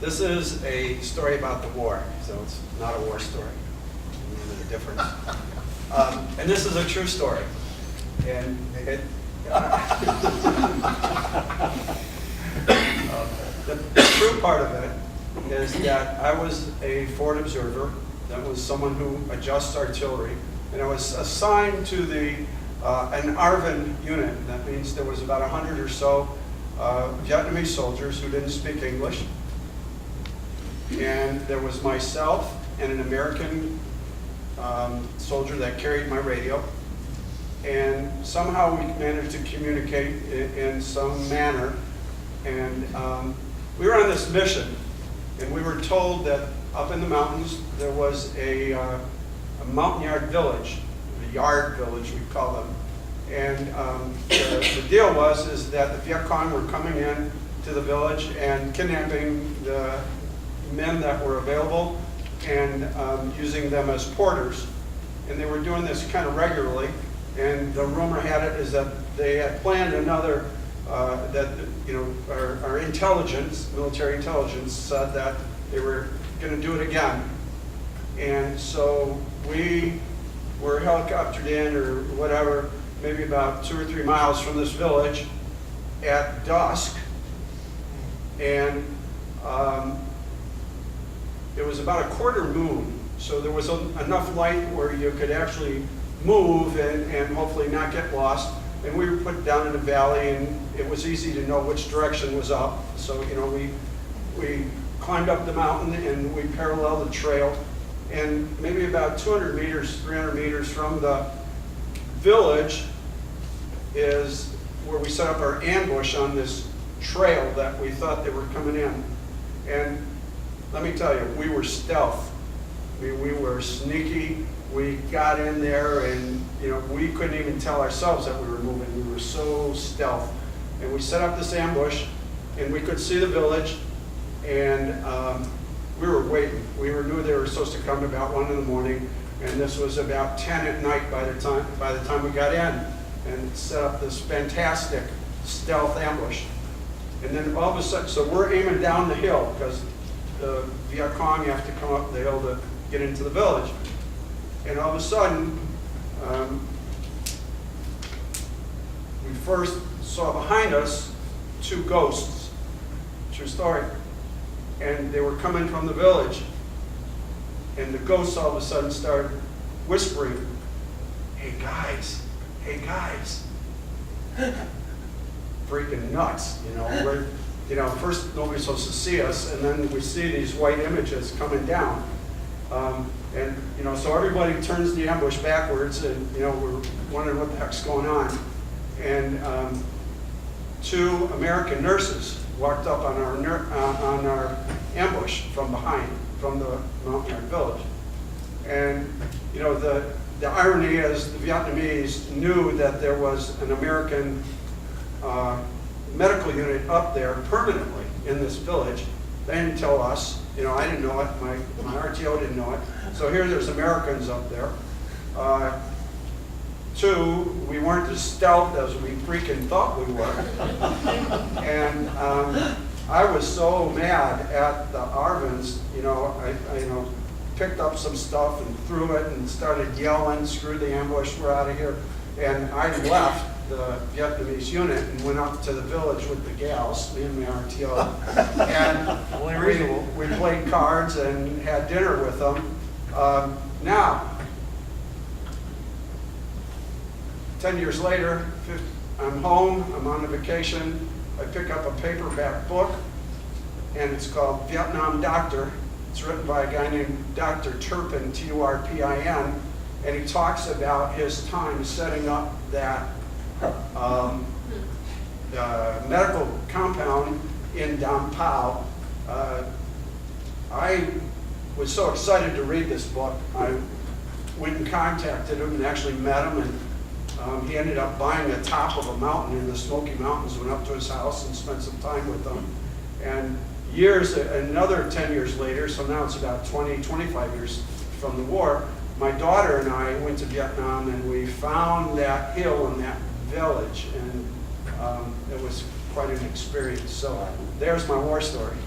This is a story about the war, so it's not a war story. There's a difference. And this is a true story. And it, the true part of it is that I was a forward observer. That was someone who adjusts artillery. And I was assigned to an ARVN unit. That means there was about 100 or so Vietnamese soldiers who didn't speak English. And there was myself and an American soldier that carried my radio. And somehow we managed to communicate in some manner. And we were on this mission. And we were told that up in the mountains there was a mountain yard village, a yard village we call them. And the deal is that the Viet Cong were coming in to the village and kidnapping the men that were available and using them as porters. And they were doing this kind of regularly. And the rumor had it is that they had planned another, our intelligence, military intelligence, said that they were going to do it again. And so we were helicoptered in or whatever, maybe about 2 or 3 miles from this village at dusk. And it was about a quarter moon, so there was enough light where you could actually move and hopefully not get lost. And we were put down in a valley, and it was easy to know which direction was up. So we climbed up the mountain and we paralleled the trail. And maybe about 200 meters, 300 meters from the village is where we set up our ambush on this trail that we thought they were coming in. And let me tell you, we were stealth. I mean, we were sneaky. We got in there and we couldn't even tell ourselves that we were moving. We were so stealth. And we set up this ambush and we could see the village, and we were waiting. We knew they were supposed to come about 1 in the morning, and this was about 10 at night by the time we got in and set up this fantastic stealth ambush. And then all of a sudden, so we're aiming down the hill because the Viet Cong, you have to come up the hill to get into the village. And all of a sudden, we first saw behind us 2 ghosts. True story. And they were coming from the village. And the ghosts all of a sudden started whispering, hey guys. Freaking nuts, We're, first nobody's supposed to see us, and then we see these white images coming down. So everybody turns the ambush backwards, and we're wondering what the heck's going on. And 2 American nurses walked up on our ambush from behind, from the mountain yard village. And the irony is the Vietnamese knew that there was an American medical unit up there permanently in this village. They didn't tell us. I didn't know it. My RTO didn't know it. So there's Americans up there. 2, we weren't as stealth as we freaking thought we were. And I was so mad at the ARVNs. I picked up some stuff and threw it and started yelling, screw the ambush, we're out of here. And I left the Vietnamese unit and went up to the village with the gals, me and my RTO. And we played cards and had dinner with them. Now, 10 years later, I'm home, I'm on a vacation. I pick up a paperback book, and it's called Vietnam Doctor. It's written by a guy named Dr. Turpin, Turpin, and he talks about his time setting up that medical compound in Dam Pao. I was so excited to read this book. I went and contacted him and actually met him, and he ended up buying the top of a mountain in the Smoky Mountains, went up to his house and spent some time with him. And another 10 years later, so now it's about 25 years from the war, my daughter and I went to Vietnam, and we found that hill and that village, and it was quite an experience. So there's my war story.